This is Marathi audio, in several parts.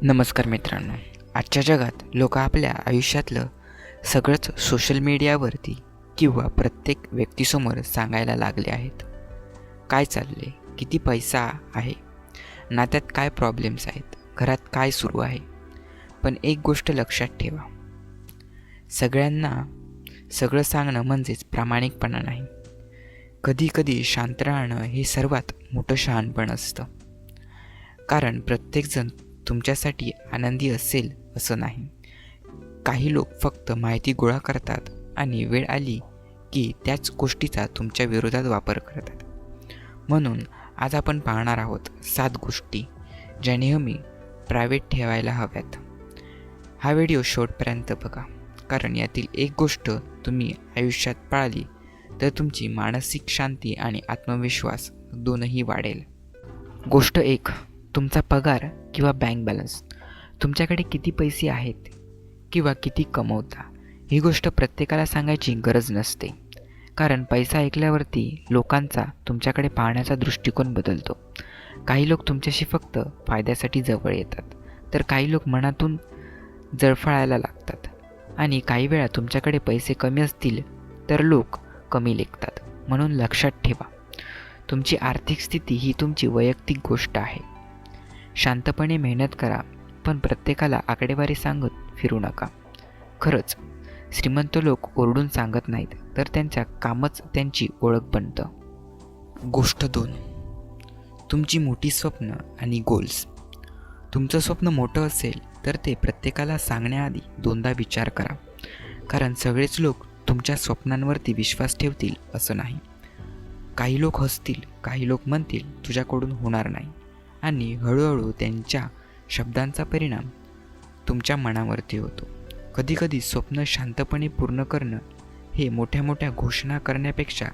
नमस्कार मित्रांनो. आजच्या जगात लोक आपल्या आयुष्यातलं सगळंच सोशल मीडियावरती किंवा प्रत्येक व्यक्तीसमोर सांगायला लागले आहेत. काय चालले, किती पैसा आहे, नात्यात काय प्रॉब्लेम्स आहेत, घरात काय सुरू आहे. पण एक गोष्ट लक्षात ठेवा, सगळ्यांना सगळं सांगणं म्हणजेच प्रामाणिकपणा नाही. कधी शांत राहणं हे सर्वात मोठं शहाणपण असतं. कारण प्रत्येकजण तुमच्यासाठी आनंदी असेल असं नाही. काही लोक फक्त माहिती गोळा करतात आणि वेळ आली की त्याच गोष्टीचा तुमच्या विरोधात वापर करतात. म्हणून आज आपण पाहणार आहोत 7 गोष्टी ज्या नेहमी प्रायव्हेट ठेवायला हव्यात. हा व्हिडिओ शेवटपर्यंत बघा, कारण यातील एक गोष्ट तुम्ही आयुष्यात पाळली तर तुमची मानसिक शांती आणि आत्मविश्वास दोनही वाढेल. गोष्ट 1, तुमचा पगार किंवा बँक बॅलन्स. तुमच्याकडे किती पैसे आहेत किंवा किती कमवता ही गोष्ट प्रत्येकाला सांगायची गरज नसते. कारण पैसा ऐकल्यावरती लोकांचा तुमच्याकडे पाहण्याचा दृष्टिकोन बदलतो. काही लोक तुमच्याशी फक्त फायद्यासाठी जवळ येतात, तर काही लोक मनातून जळफळायला लागतात. आणि काही वेळा तुमच्याकडे पैसे कमी असतील तर लोक कमी लेखतात. म्हणून लक्षात ठेवा, तुमची आर्थिक स्थिती ही तुमची वैयक्तिक गोष्ट आहे. शांतपणे मेहनत करा, पण प्रत्येकाला आकडेवारी सांगत फिरू नका. खरंच श्रीमंत लोक ओरडून सांगत नाहीत, तर त्यांच्या कामच त्यांची ओळख बनतं. गोष्ट 2, तुमची मोठी स्वप्न आणि गोल्स. तुमचं स्वप्न मोठं असेल तर ते प्रत्येकाला सांगण्याआधी दोनदा विचार करा. कारण सगळेच लोक तुमच्या स्वप्नांवरती विश्वास ठेवतील असं नाही. काही लोक हसतील, काही लोक म्हणतील तुझ्याकडून होणार नाही, आणि हळूहळू त्यांच्या शब्दांचा परिणाम तुमच्या मनावरती होतो. कधी स्वप्न शांतपणे पूर्ण करणं हे मोठ्या मोठ्या घोषणा करण्यापेक्षा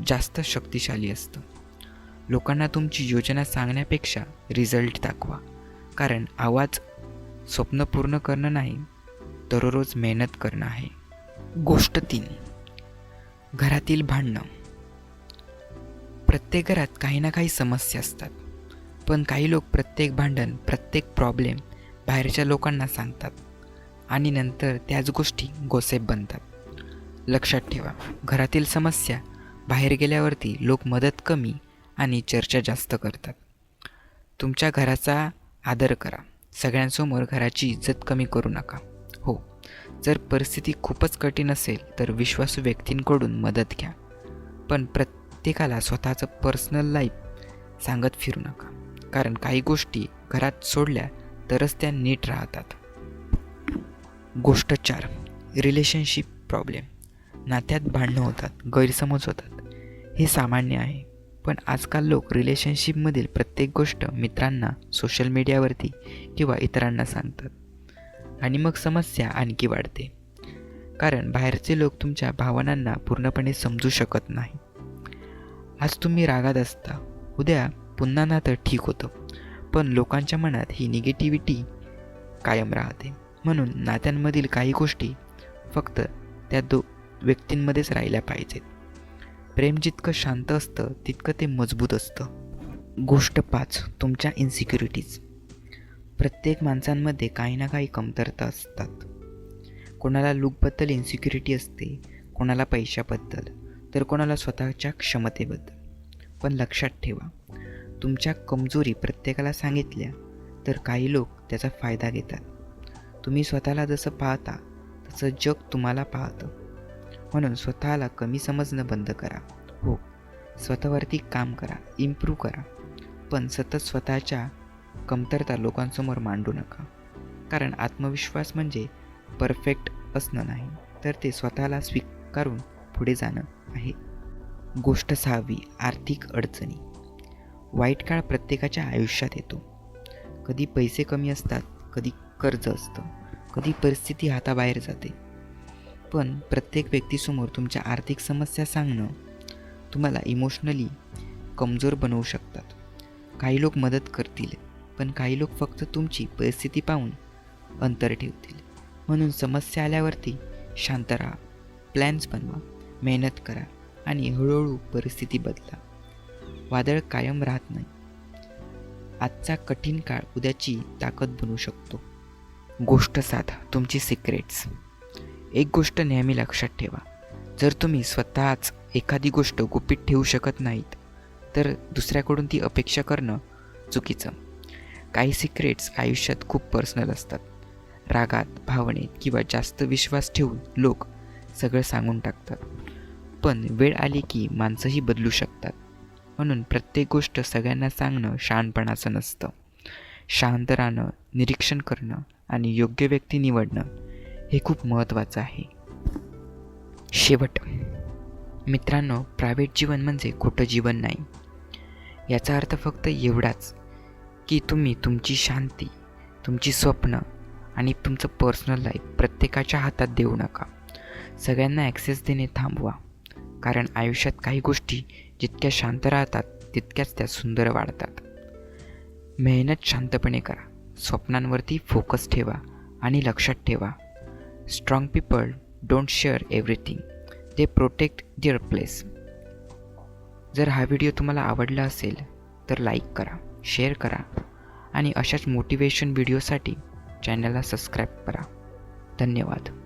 जास्त शक्तिशाली असतं. लोकांना तुमची योजना सांगण्यापेक्षा रिझल्ट दाखवा. कारण आवाज स्वप्न पूर्ण करणं नाही, दररोज मेहनत करणं आहे. गोष्ट 3, घरातील भांडणं. प्रत्येक घरात काही ना काही समस्या असतात, पण काही लोक प्रत्येक भांडण, प्रत्येक प्रॉब्लेम बाहेरच्या लोकांना सांगतात आणि नंतर त्याच गोष्टी गॉसिप बनतात. लक्षात ठेवा, घरातील समस्या बाहेर गेल्यावरती लोक मदत कमी आणि चर्चा जास्त करतात. तुमच्या घराचा आदर करा. सगळ्यांसमोर घराची इज्जत कमी करू नका. हो, जर परिस्थिती खूपच कठीण असेल तर विश्वासू व्यक्तींकडून मदत घ्या, पण प्रत्येकाला स्वतःचं पर्सनल लाईफ सांगत फिरू नका. कारण काही गोष्टी घरात सोडल्या तरच त्या नीट राहतात. गोष्ट 4, रिलेशनशिप प्रॉब्लेम. नात्यात भांडणं होतात, गैरसमज होतात, हे सामान्य आहे. पण आजकाल लोक रिलेशनशिपमधील प्रत्येक गोष्ट मित्रांना, सोशल मीडियावरती किंवा इतरांना सांगतात आणि मग समस्या आणखी वाढते. कारण बाहेरचे लोक तुमच्या भावनांना पूर्णपणे समजू शकत नाही. आज तुम्ही रागात असता, उद्या पुन्हा नातं ठीक होतं, पण लोकांच्या मनात ही निगेटिव्हिटी कायम राहते. म्हणून नात्यांमधील काही गोष्टी फक्त त्या व्यक्तींमध्येच राहिल्या पाहिजेत. प्रेम जितकं शांत असतं तितकं ते मजबूत असतं. गोष्ट 5, तुमच्या इन्सिक्युरिटीज. प्रत्येक माणसांमध्ये काही ना काही कमतरता असतात. कोणाला लुकबद्दल इन्सिक्युरिटी असते, कोणाला पैशाबद्दल, तर कोणाला स्वतःच्या क्षमतेबद्दल. पण लक्षात ठेवा, तुमच्या कमजोरी प्रत्येकाला सांगितल्या तर काही लोक त्याचा फायदा घेतात. तुम्ही स्वतःला जसं पाहता तसं जग तुम्हाला पाहतं. म्हणून स्वतःला कमी समजणं बंद करा. हो, स्वतःवरती काम करा, इम्प्रूव्ह करा, पण सतत स्वतःच्या कमतरता लोकांसमोर मांडू नका. कारण आत्मविश्वास म्हणजे परफेक्ट असणं नाही, तर ते स्वतःला स्वीकारून पुढे जाणं आहे. गोष्ट 6, आर्थिक अडचणी. वाईट काळ प्रत्येकाच्या आयुष्यात येतो. कधी पैसे कमी असतात, कधी कर्ज असतं, कधी परिस्थिती हाताबाहेर जाते. पण प्रत्येक व्यक्तीसमोर तुमच्या आर्थिक समस्या सांगणं तुम्हाला इमोशनली कमजोर बनवू शकतात. काही लोक मदत करतील, पण काही लोक फक्त तुमची परिस्थिती पाहून अंतर ठेवतील. म्हणून समस्या आल्यावरती शांत राहा, प्लॅन्स बनवा, मेहनत करा आणि हळूहळू परिस्थिती बदला. वादळ कायम राहत नाही. आजचा कठीण काळ उद्याची ताकद बनू शकतो. गोष्ट 7. तुमची सिक्रेट्स. एक गोष्ट नेहमी लक्षात ठेवा, जर तुम्ही स्वतःच एखादी गोष्ट गुपित ठेवू शकत नाहीत तर दुसऱ्याकडून ती अपेक्षा करणं चुकीचं. काही सिक्रेट्स आयुष्यात खूप पर्सनल असतात. रागात, भावनेत किंवा जास्त विश्वास ठेवून लोक सगळं सांगून टाकतात. पण वेळ आली की माणसंही बदलू शकतात. म्हणून प्रत्येक गोष्ट सगळ्यांना सांगणं शहाणपणाचं नसतं. शांत राहणं, निरीक्षण करणं आणि योग्य व्यक्ती निवडणं हे खूप महत्त्वाचं आहे. शेवट. मित्रांनो, प्रायव्हेट जीवन म्हणजे खोटं जीवन नाही. याचा अर्थ फक्त एवढाच की तुम्ही तुमची शांती, तुमची स्वप्न आणि तुमचं पर्सनल लाईफ प्रत्येकाच्या हातात देऊ नका. सगळ्यांना ॲक्सेस देणे थांबवा. कारण आयुष्यात काही गोष्टी जितक्या शांत राहतात तितक्याच त्या सुंदर वाढतात. मेहनत शांतपणे करा, स्वप्नांवरती फोकस ठेवा आणि लक्षात ठेवा, strong people don't share everything, they protect their place. जर हा व्हिडिओ तुम्हाला आवडला असेल तर लाईक करा, शेअर करा आणि अशाच मोटिवेशन व्हिडिओसाठी चॅनलला सबस्क्राईब करा. धन्यवाद.